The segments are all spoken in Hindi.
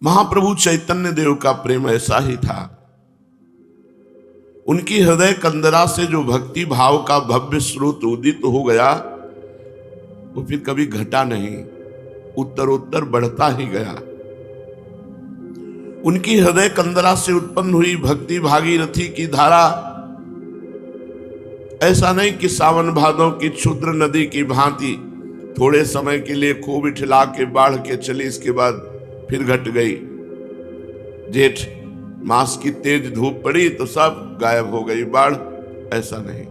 महाप्रभु चैतन्य देव का प्रेम ऐसा ही था। उनकी हृदय कंदरा से जो भक्ति भाव का भव्य स्रोत उदित हो गया वो फिर कभी घटा नहीं, उत्तरोत्तर बढ़ता ही गया। उनकी हृदय कंदरा से उत्पन्न हुई भक्ति भागीरथी की धारा ऐसा नहीं कि सावन भादों की क्षुद्र नदी की भांति थोड़े समय के लिए खूब इठला के बाढ़ के चली, इसके बाद फिर घट गई। जेठ मास की तेज धूप पड़ी तो सब गायब हो गई बाढ़, ऐसा नहीं।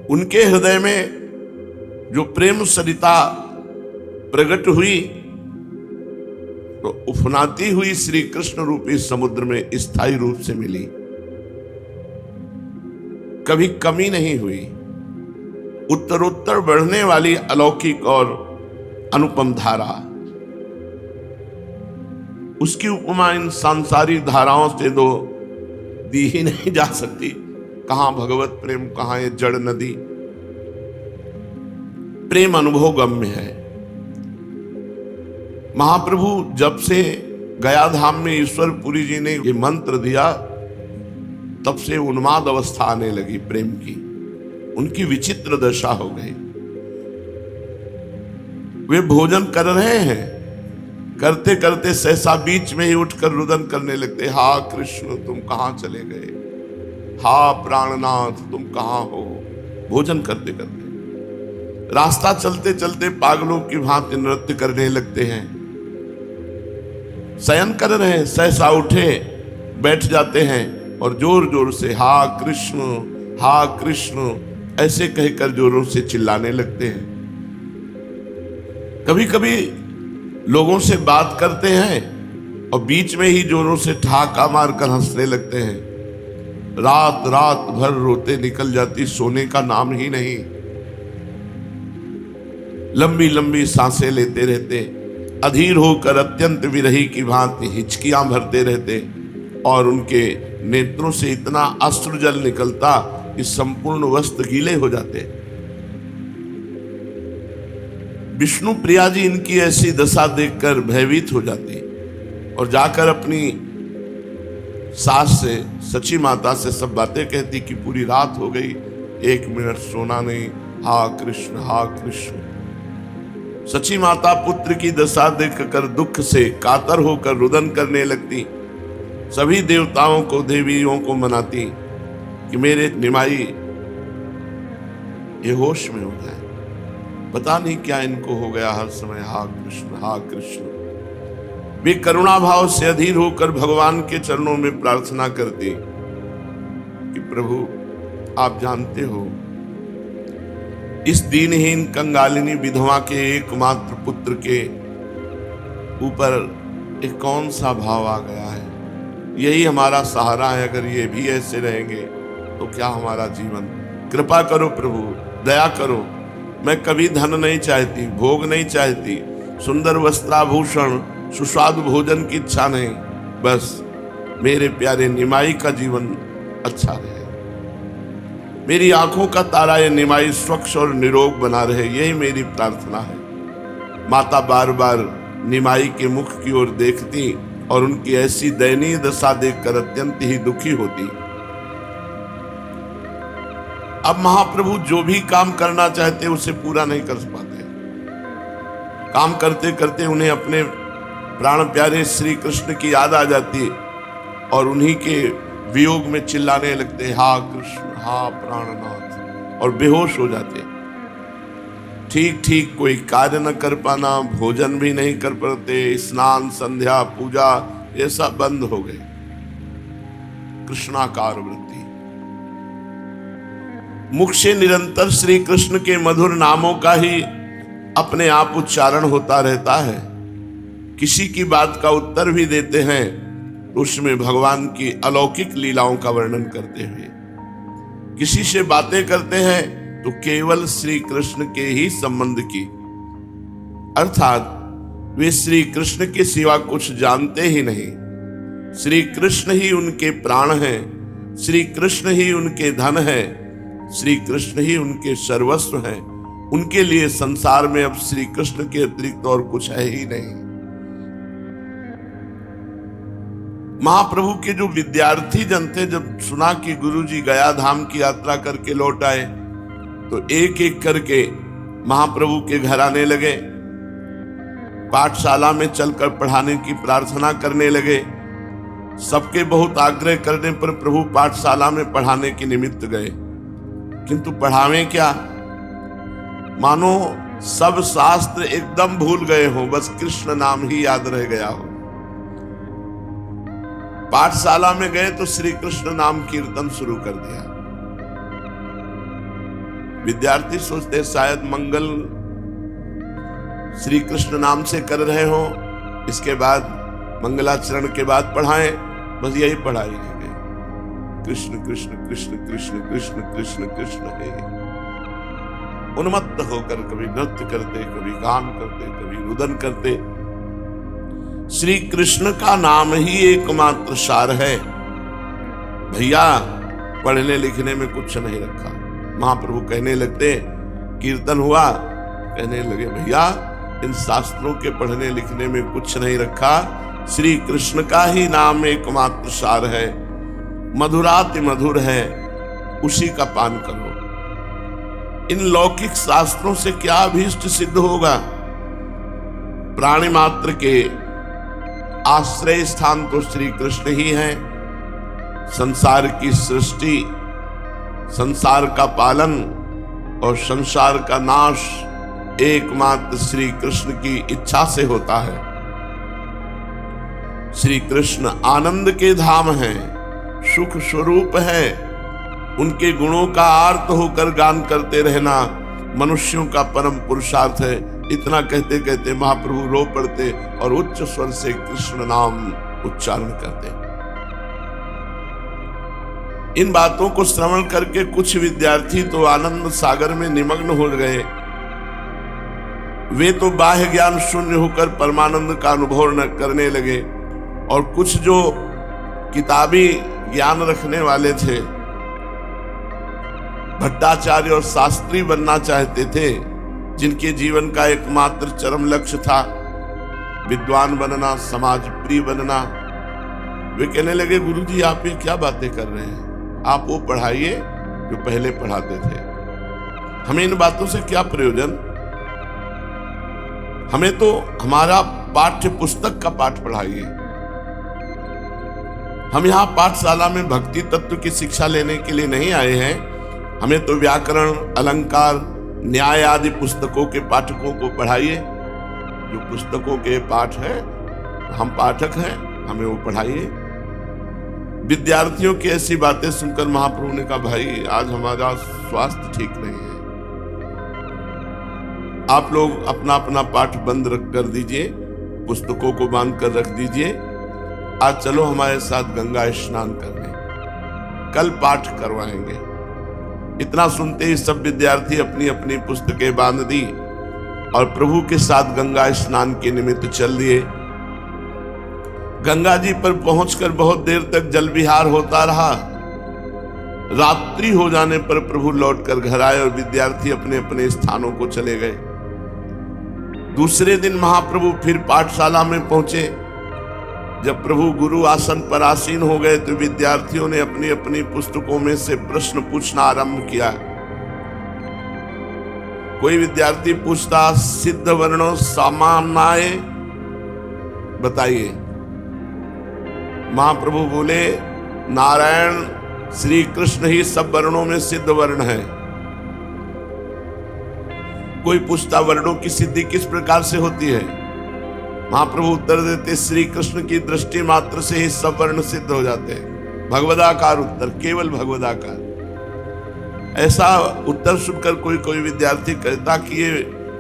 उनके हृदय में जो प्रेम सरिता प्रकट हुई तो उफनाती हुई श्री कृष्ण रूपी समुद्र में स्थायी रूप से मिली, कभी कमी नहीं हुई। उत्तरोत्तर बढ़ने वाली अलौकिक और अनुपम धारा, उसकी उपमा इन सांसारिक धाराओं से तो दी ही नहीं जा सकती। कहां भगवत प्रेम, कहां ये जड़ नदी। प्रेम अनुभव गम्य है। महाप्रभु जब से गया धाम में ईश्वरपुरी जी ने ये मंत्र दिया तब से उन्माद अवस्था आने लगी प्रेम की, उनकी विचित्र दशा हो गई। वे भोजन कर रहे हैं, करते करते सहसा बीच में ही उठकर रुदन करने लगते, हा कृष्ण तुम कहां चले गए, हा प्राणनाथ तुम कहां हो। भोजन करते करते रास्ता चलते चलते पागलों की भांति नृत्य करने लगते हैं। शयन कर रहे हैं, सहसा उठे बैठ जाते हैं और जोर जोर से हा कृष्ण ऐसे कहकर जोरों से चिल्लाने लगते हैं। कभी कभी लोगों से बात करते हैं और बीच में ही जोरों से ठहाका मारकर हंसने लगते हैं। रात रात भर रोते निकल जाती, सोने का नाम ही नहीं। लंबी लंबी सांसें लेते रहते, अधीर होकर अत्यंत विरही की भांति हिचकियां भरते रहते और उनके नेत्रों से इतना अश्रुजल निकलता कि संपूर्ण वस्त्र गीले हो जाते। विष्णु प्रिया जी इनकी ऐसी दशा देखकर भयभीत हो जाती और जाकर अपनी सास से, सची माता से सब बातें कहती कि पूरी रात हो गई, 1 मिनट सोना नहीं, हा कृष्ण हा कृष्ण। सची माता पुत्र की दशा देखकर दुख से कातर होकर रुदन करने लगती। सभी देवताओं को, देवियों को मनाती कि मेरे निमाई ये होश में हो जाए, पता नहीं क्या इनको हो गया, हर समय हा कृष्ण हा कृष्ण। वे करुणा भाव से अधीर होकर भगवान के चरणों में प्रार्थना करती कि प्रभु आप जानते हो इस दीनहीन कंगालिनी विधवा के एकमात्र पुत्र के ऊपर एक कौन सा भाव आ गया है, यही हमारा सहारा है। अगर ये भी ऐसे रहेंगे तो क्या हमारा जीवन। कृपा करो प्रभु, दया करो। मैं कभी धन नहीं चाहती, भोग नहीं चाहती, सुंदर वस्त्राभूषण, सुस्वादु भोजन की इच्छा नहीं, बस मेरे प्यारे निमाई का जीवन अच्छा रहे, मेरी आंखों का तारा ये निमाई स्वच्छ और निरोग बना रहे, यही मेरी प्रार्थना है। माता बार बार निमाई के मुख की ओर देखती और उनकी ऐसी दयनीय दशा देखकर अत्यंत ही दुखी होती। अब महाप्रभु जो भी काम करना चाहते उसे पूरा नहीं कर पाते। काम करते करते उन्हें अपने प्राण प्यारे श्री कृष्ण की याद आ जाती और उन्हीं के वियोग में चिल्लाने लगते, हा कृष्ण हा प्राणनाथ, और बेहोश हो जाते। ठीक ठीक कोई कार्य न कर पाना, भोजन भी नहीं कर पाते, स्नान संध्या पूजा ये सब बंद हो गए। कृष्णाकार वृत्ति, मुख से निरंतर श्री कृष्ण के मधुर नामों का ही अपने आप उच्चारण होता रहता है। किसी की बात का उत्तर भी देते हैं तो उसमें भगवान की अलौकिक लीलाओं का वर्णन करते हुए, किसी से बातें करते हैं तो केवल श्री कृष्ण के ही संबंध की, अर्थात वे श्री कृष्ण के सिवा कुछ जानते ही नहीं। श्री कृष्ण ही उनके प्राण हैं, श्री कृष्ण ही उनके धन है, श्री कृष्ण ही उनके सर्वस्व हैं। उनके लिए संसार में अब श्री कृष्ण के अतिरिक्त और कुछ है ही नहीं। महाप्रभु के जो विद्यार्थी जन थे, जब सुना कि गुरुजी गया धाम की यात्रा करके लौट आए, तो एक एक करके महाप्रभु के घर आने लगे, पाठशाला में चलकर पढ़ाने की प्रार्थना करने लगे। सबके बहुत आग्रह करने पर प्रभु पाठशाला में पढ़ाने के निमित्त गए, किंतु पढ़ावें क्या, मानो सब शास्त्र एकदम भूल गए हो, बस कृष्ण नाम ही याद रह गया हो। पाठशाला में गए तो श्री कृष्ण नाम कीर्तन शुरू कर दिया। विद्यार्थी सोचते शायद मंगल श्री कृष्ण नाम से कर रहे हो, इसके बाद मंगलाचरण के बाद पढ़ाएं, बस यही पढ़ाई रह गई। कृष्ण कृष्ण कृष्ण कृष्ण कृष्ण कृष्ण कृष्ण है। उन्मत्त होकर कभी नृत्य करते, कभी गान करते, कभी रुदन करते। श्री कृष्ण का नाम ही एकमात्र सार है भैया, पढ़ने लिखने में कुछ नहीं रखा। महाप्रभु कहने लगते, कीर्तन हुआ, कहने लगे भैया इन शास्त्रों के पढ़ने लिखने में कुछ नहीं रखा, श्री कृष्ण का ही नाम एकमात्र सार है, मधुराति मधुर है, उसी का पान करो। इन लौकिक शास्त्रों से क्या अभीष्ट सिद्ध होगा? प्राणी मात्र के आश्रय स्थान तो श्री कृष्ण ही है। संसार की सृष्टि, संसार का पालन और संसार का नाश एकमात्र श्री कृष्ण की इच्छा से होता है। श्री कृष्ण आनंद के धाम हैं, सुख स्वरूप है। उनके गुणों का आर्त होकर गान करते रहना मनुष्यों का परम पुरुषार्थ है। इतना कहते कहते महाप्रभु रो पड़ते और उच्च स्वर से कृष्ण नाम उच्चारण करते। इन बातों को श्रवण करके कुछ विद्यार्थी तो आनंद सागर में निमग्न हो गए। वे तो बाह्य ज्ञान शून्य होकर परमानंद का अनुभव न करने लगे, और कुछ जो किताबी ज्ञान रखने वाले थे, भट्टाचार्य और शास्त्री बनना चाहते थे, जिनके जीवन का एकमात्र चरम लक्ष्य था विद्वान बनना, समाज प्रिय बनना, वे कहने लगे गुरुजी आप ये क्या बातें कर रहे हैं, आप वो पढ़ाइए जो पहले पढ़ाते थे, हमें इन बातों से क्या प्रयोजन, हमें तो हमारा पाठ्य पुस्तक का पाठ पढ़ाइए। हम यहाँ पाठशाला में भक्ति तत्व की शिक्षा लेने के लिए नहीं आए हैं, हमें तो व्याकरण, अलंकार, न्याय आदि पुस्तकों के पाठकों को पढ़ाइए। जो पुस्तकों के पाठ है, हम पाठक हैं, हमें वो पढ़ाइए। विद्यार्थियों की ऐसी बातें सुनकर महाप्रभु ने कहा भाई आज हमारा स्वास्थ्य ठीक नहीं है, आप लोग अपना अपना पाठ बंद कर दीजिए, पुस्तकों को बांध कर रख दीजिए, आज चलो हमारे साथ गंगा स्नान करने, कल पाठ करवाएंगे। इतना सुनते ही सब विद्यार्थी अपनी अपनी पुस्तकें बांध दी और प्रभु के साथ गंगा स्नान के निमित्त चल दिए। गंगा जी पर पहुंचकर बहुत देर तक जल विहार होता रहा। रात्रि हो जाने पर प्रभु लौटकर घर आए और विद्यार्थी अपने अपने स्थानों को चले गए। दूसरे दिन महाप्रभु फिर पाठशाला में पहुंचे। जब प्रभु गुरु आसन पर आसीन हो गए तो विद्यार्थियों ने अपनी अपनी पुस्तकों में से प्रश्न पूछना आरंभ किया। कोई विद्यार्थी पूछता सिद्ध वर्णों सामान्याय बताइए। महाप्रभु बोले नारायण श्री कृष्ण ही सब वर्णों में सिद्ध वर्ण है। कोई पूछता वर्णों की सिद्धि किस प्रकार से होती है? महाप्रभु उत्तर देते श्री कृष्ण की दृष्टि मात्र से ही सब वर्ण सिद्ध हो जाते हैं। भगवदाकार उत्तर, केवल भगवदाकार। ऐसा उत्तर सुनकर कोई कोई विद्यार्थी कहता कि ये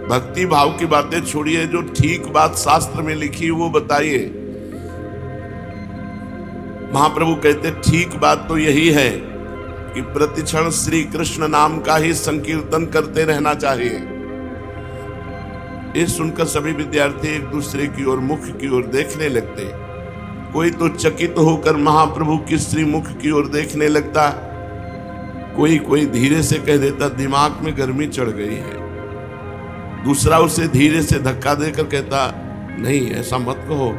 भक्ति भाव की बातें छोड़िए, जो ठीक बात शास्त्र में लिखी वो बताइए। महाप्रभु कहते ठीक बात तो यही है कि प्रतिक्षण श्री कृष्ण नाम का ही संकीर्तन करते रहना चाहिए। ये सुनकर सभी विद्यार्थी एक दूसरे की ओर, मुख की ओर देखने लगते। कोई तो चकित होकर महाप्रभु की श्रीमुख की ओर देखने लगता, कोई धीरे से कह देता दिमाग में गर्मी चढ़ गई है। दूसरा उसे धीरे से धक्का देकर कहता नहीं ऐसा मत कहो।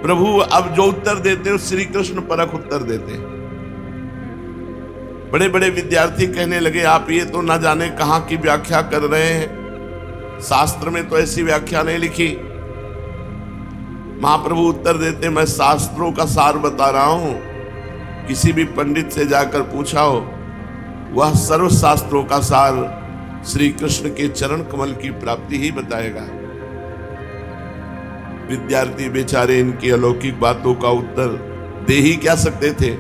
प्रभु अब जो उत्तर देते हैं श्री कृष्ण परक उत्तर देते हैं। बड़े बड़े विद्यार्थी कहने लगे आप ये तो ना जाने कहां की व्याख्या कर रहे हैं, शास्त्र में तो ऐसी व्याख्या नहीं लिखी। महाप्रभु उत्तर देते मैं शास्त्रों का सार बता रहा हूं, किसी भी पंडित से जाकर पूछा हो वह सर्व शास्त्रों का सार श्री कृष्ण के चरण कमल की प्राप्ति ही बताएगा। विद्यार्थी बेचारे इनकी अलौकिक बातों का उत्तर दे ही क्या सकते थे।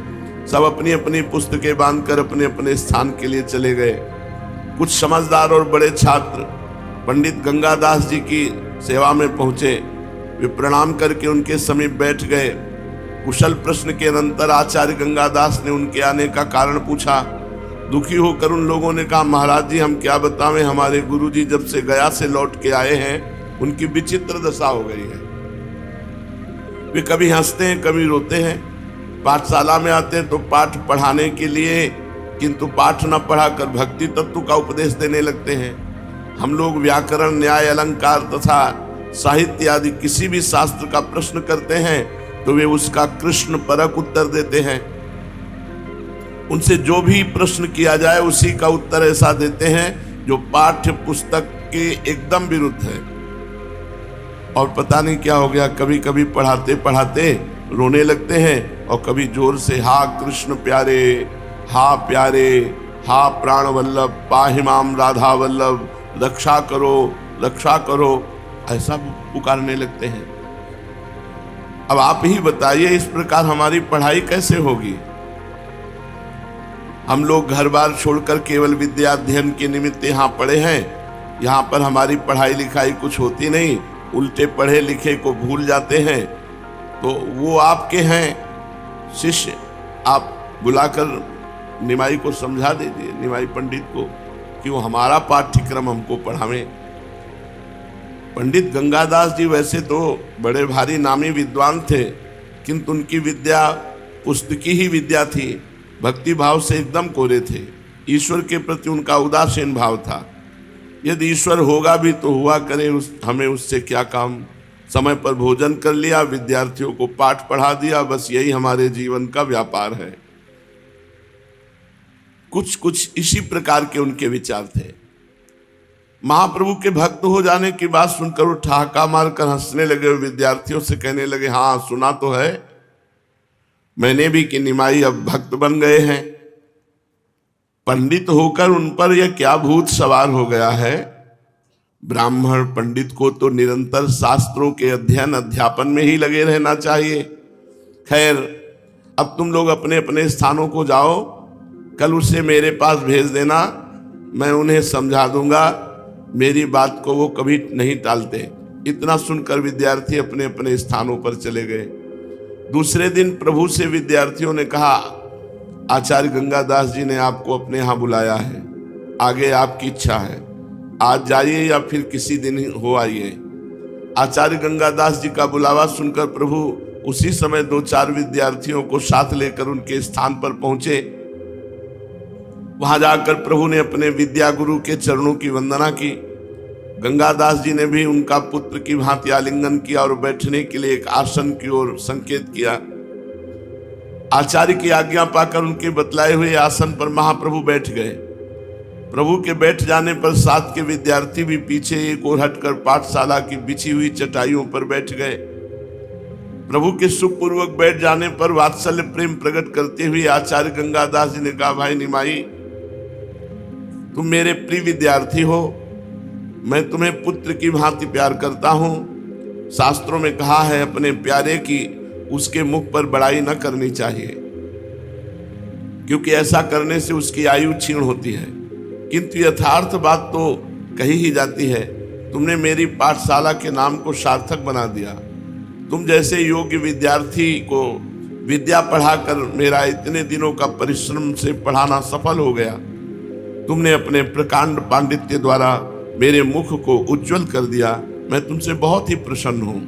सब अपनी अपनी पुस्तकें बांधकर अपने अपने स्थान के लिए चले गए। कुछ समझदार और बड़े छात्र पंडित गंगादास जी की सेवा में पहुंचे। वे प्रणाम करके उनके समीप बैठ गए। कुशल प्रश्न के अनंतर आचार्य गंगादास ने उनके आने का कारण पूछा। दुखी होकर उन लोगों ने कहा महाराज जी हम क्या बतावें, हमारे गुरुजी जब से गया से लौट के आए हैं उनकी विचित्र दशा हो गई है। वे कभी हंसते हैं कभी रोते हैं। पाठशाला में आते हैं तो पाठ पढ़ाने के लिए, किंतु पाठ न पढ़ाकर भक्ति तत्व का उपदेश देने लगते हैं। हम लोग व्याकरण न्याय अलंकार तथा साहित्य आदि किसी भी शास्त्र का प्रश्न करते हैं तो वे उसका कृष्ण परक उत्तर देते हैं। उनसे जो भी प्रश्न किया जाए उसी का उत्तर ऐसा देते हैं जो पाठ्य पुस्तक के एकदम विरुद्ध है। और पता नहीं क्या हो गया, कभी कभी पढ़ाते पढ़ाते रोने लगते हैं और कभी जोर से हा कृष्ण प्यारे, हा प्यारे, हा प्राण वल्लभ, पाहिमाम राधा वल्लभ, रक्षा करो, ऐसा पुकारने लगते हैं। अब आप ही बताइए इस प्रकार हमारी पढ़ाई कैसे होगी। हम लोग घर बार छोड़कर केवल विद्या अध्ययन के निमित्त यहाँ पढ़े हैं। यहाँ पर हमारी पढ़ाई लिखाई कुछ होती नहीं, उल्टे पढ़े लिखे को भूल जाते हैं। तो वो आपके हैं शिष्य, आप बुलाकर निमाई को समझा दीजिए, निमाई पंडित को, कि वो हमारा पाठ्यक्रम हमको पढ़ावें। पंडित गंगादास जी वैसे तो बड़े भारी नामी विद्वान थे, किंतु उनकी विद्या पुस्तकी ही विद्या थी। भक्ति भाव से एकदम कोरे थे। ईश्वर के प्रति उनका उदासीन भाव था। यदि ईश्वर होगा भी तो हुआ करे, हमें उससे क्या काम। समय पर भोजन कर लिया, विद्यार्थियों को पाठ पढ़ा दिया, बस यही हमारे जीवन का व्यापार है। कुछ इसी प्रकार के उनके विचार थे। महाप्रभु के भक्त हो जाने की बात सुनकर वो ठहाका मारकर हंसने लगे। विद्यार्थियों से कहने लगे हाँ सुना तो है मैंने भी कि निमाई अब भक्त बन गए हैं। पंडित होकर उन पर यह क्या भूत सवार हो गया है। ब्राह्मण पंडित को तो निरंतर शास्त्रों के अध्ययन अध्यापन में ही लगे रहना चाहिए। खैर अब तुम लोग अपने अपने स्थानों को जाओ, कल उसे मेरे पास भेज देना, मैं उन्हें समझा दूंगा। मेरी बात को वो कभी नहीं टालते। इतना सुनकर विद्यार्थी अपने अपने स्थानों पर चले गए। दूसरे दिन प्रभु से विद्यार्थियों ने कहा आचार्य गंगादास जी ने आपको अपने यहाँ बुलाया है, आगे आपकी इच्छा है, आज जाइए या फिर किसी दिन हो आइए। आचार्य गंगादास जी का बुलावा सुनकर प्रभु उसी समय 2-4 विद्यार्थियों को साथ लेकर उनके स्थान पर पहुंचे। वहां जाकर प्रभु ने अपने विद्या गुरु के चरणों की वंदना की। गंगादास जी ने भी उनका पुत्र की भांति आलिंगन किया और बैठने के लिए एक आसन की ओर संकेत किया। आचार्य की आज्ञा पाकर उनके बतलाए हुए आसन पर महाप्रभु बैठ गए। प्रभु के बैठ जाने पर साथ के विद्यार्थी भी पीछे एक ओर हटकर पाठशाला की बिछी हुई चटाइयों पर बैठ गए। प्रभु के सुखपूर्वक बैठ जाने पर वात्सल्य प्रेम प्रकट करते हुए आचार्य गंगादास जी ने कहा भाई निमाई, तुम मेरे प्रिय विद्यार्थी हो, मैं तुम्हें पुत्र की भांति प्यार करता हूं। शास्त्रों में कहा है अपने प्यारे की उसके मुख पर बड़ाई न करनी चाहिए, क्योंकि ऐसा करने से उसकी आयु क्षीण होती है। किंतु यथार्थ बात तो कही ही जाती है। तुमने मेरी पाठशाला के नाम को सार्थक बना दिया। तुम जैसे योग्य विद्यार्थी को विद्या पढ़ाकर मेरा इतने दिनों का परिश्रम से पढ़ाना सफल हो गया। तुमने अपने प्रकांड पांडित्य द्वारा मेरे मुख को उज्जवल कर दिया। मैं तुमसे बहुत ही प्रसन्न हूं।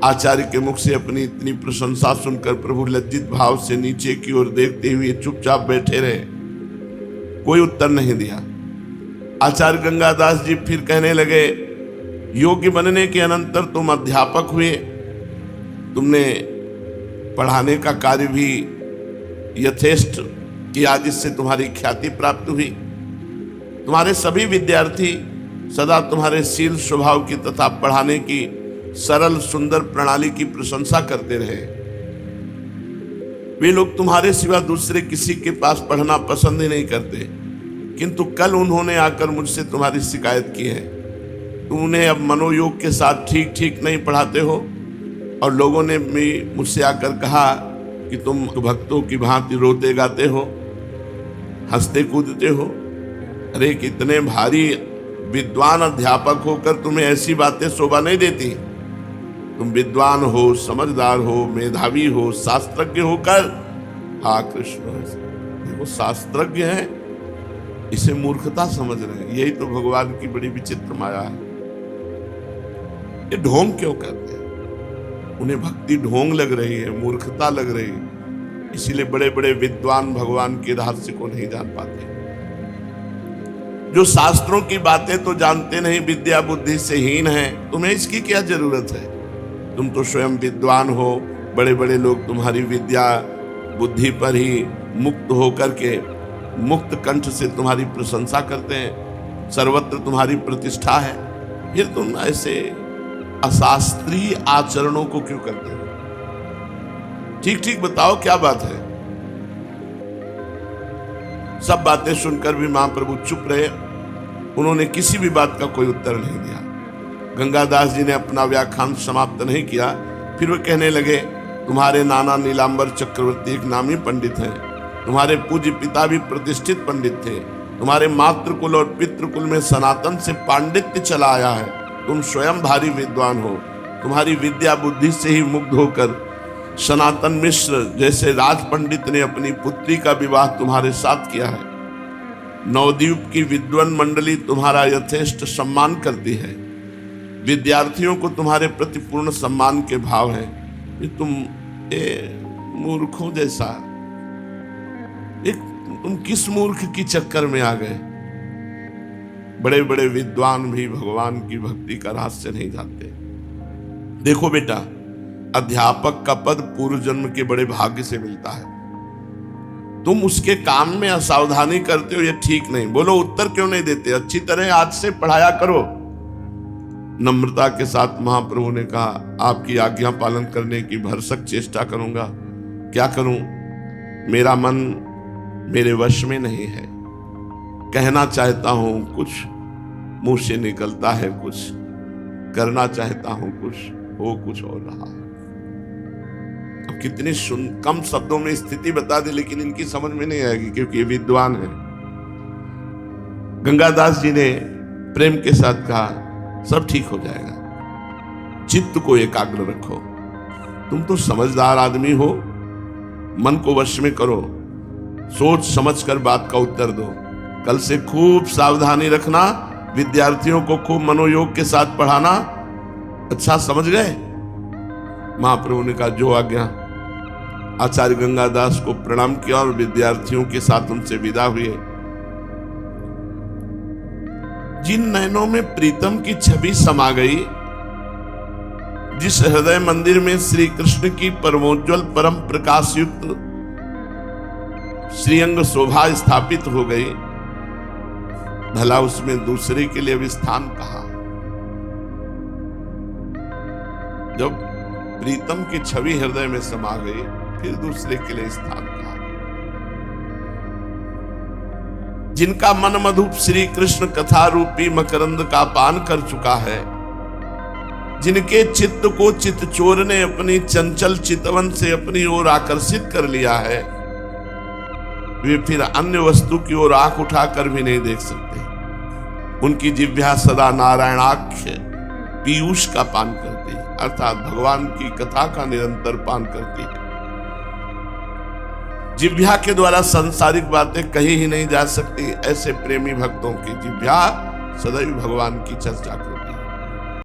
आचार्य के मुख से अपनी इतनी प्रशंसा सुनकर प्रभु लज्जित भाव से नीचे की ओर देखते हुए चुपचाप बैठे रहे, कोई उत्तर नहीं दिया। आचार्य गंगादास जी फिर कहने लगे योग्य बनने के अनंतर तुम अध्यापक हुए, तुमने पढ़ाने का कार्य भी यथेष्ट किया, जिससे तुम्हारी ख्याति प्राप्त हुई। तुम्हारे सभी विद्यार्थी सदा तुम्हारे शील स्वभाव की तथा पढ़ाने की सरल सुंदर प्रणाली की प्रशंसा करते रहे। वे लोग तुम्हारे सिवा दूसरे किसी के पास पढ़ना पसंद ही नहीं करते, किंतु कल उन्होंने आकर मुझसे तुम्हारी शिकायत की है। तुम उन्हें अब मनोयोग के साथ ठीक ठीक नहीं पढ़ाते हो, और लोगों ने भी मुझसे आकर कहा कि तुम भक्तों की भांति रोते गाते हो, हंसते कूदते हो। अरे कितने भारी विद्वान अध्यापक होकर तुम्हें ऐसी बातें शोभा नहीं देती। तुम विद्वान हो, समझदार हो, मेधावी हो, शास्त्रज्ञ होकर, हाँ कृष्ण देखो शास्त्रज्ञ है, इसे मूर्खता समझ रहे हैं। यही तो भगवान की बड़ी विचित्र माया है। ये ढोंग क्यों करते हैं? उन्हें भक्ति ढोंग लग रही है, मूर्खता लग रही है, इसीलिए बड़े बड़े विद्वान भगवान के रहस्य को नहीं जान पाते। जो शास्त्रों की बातें तो जानते नहीं, विद्या बुद्धि से हीन है, तुम्हें इसकी क्या जरूरत है? तुम तो स्वयं विद्वान हो, बड़े बड़े लोग तुम्हारी विद्या बुद्धि पर ही मुक्त होकर के मुक्त कंठ से तुम्हारी प्रशंसा करते हैं, सर्वत्र तुम्हारी प्रतिष्ठा है। फिर तुम ऐसे अशास्त्रीय आचरणों को क्यों करते हो? ठीक ठीक बताओ क्या बात है। सब बातें सुनकर भी महाप्रभु चुप रहे। उन्होंने किसी भी बात का कोई उत्तर नहीं दिया। गंगादास जी ने अपना व्याख्यान समाप्त नहीं किया। फिर वे कहने लगे, तुम्हारे नाना नीलांबर चक्रवर्ती एक नामी पंडित हैं, तुम्हारे पूज्य पिता भी प्रतिष्ठित पंडित थे, तुम्हारे मातृकुल और पितृकुल में सनातन से पांडित्य चला आया है, तुम स्वयं भारी विद्वान हो, तुम्हारी विद्या बुद्धि से ही मुग्ध होकर सनातन मिश्र जैसे राज पंडित ने अपनी पुत्री का विवाह तुम्हारे साथ किया है। नवद्वीप की विद्वान मंडली तुम्हारा यथेष्ट सम्मान करती है, विद्यार्थियों को तुम्हारे प्रति पूर्ण सम्मान के भाव है। ये तुम मूर्खों जैसा, तुम किस मूर्ख की चक्कर में आ गए? बड़े बड़े विद्वान भी भगवान की भक्ति का रहस्य नहीं जानते। देखो बेटा, अध्यापक का पद पूर्व जन्म के बड़े भाग्य से मिलता है। तुम उसके काम में असावधानी करते हो, ये ठीक नहीं। बोलो उत्तर क्यों नहीं देते? अच्छी तरह आज से पढ़ाया करो। नम्रता के साथ महाप्रभु ने कहा, आपकी आज्ञा पालन करने की भरसक चेष्टा करूंगा। क्या करूं? मेरा मन मेरे वश में नहीं है। कहना चाहता हूं कुछ, मुंह से निकलता है कुछ, करना चाहता हूं कुछ, हो कुछ और रहा है। अब कितनी कम शब्दों में स्थिति बता दे, लेकिन इनकी समझ में नहीं आएगी क्योंकि ये विद्वान है। गंगादास जी ने प्रेम के साथ कहा, सब ठीक हो जाएगा, चित्त को एकाग्र रखो। तुम तो समझदार आदमी हो, मन को वश में करो, सोच समझकर बात का उत्तर दो। कल से खूब सावधानी रखना, विद्यार्थियों को खूब मनोयोग के साथ पढ़ाना। अच्छा समझ गए? महाप्रभु ने कहा, जो आज्ञा। आचार्य गंगादास को प्रणाम किया और विद्यार्थियों के साथ उनसे विदा हुए। जिन नयनों में प्रीतम की छवि समा गई, जिस हृदय मंदिर में श्री कृष्ण की परमोज्वल परम प्रकाश युक्त श्रीअंग शोभा स्थापित हो गई, भला उसमें दूसरे के लिए भी स्थान कहां? जब प्रीतम की छवि हृदय में समा गई, फिर दूसरे के लिए स्थान कहां? जिनका मन मधुप श्री कृष्ण कथा रूपी मकरंद का पान कर चुका है, जिनके चित्त को चित्त चोर ने अपनी चंचल चितवन से अपनी ओर आकर्षित कर लिया है, वे फिर अन्य वस्तु की ओर आंख उठाकर भी नहीं देख सकते। उनकी जिह्वा सदा नारायणाख्य पीयूष का पान करती है, अर्थात भगवान की कथा का निरंतर पान करती है। जिह्वा के द्वारा सांसारिक बातें कही ही नहीं जा सकती। ऐसे प्रेमी भक्तों की जिह्वा सदैव भगवान की चर्चा करती है।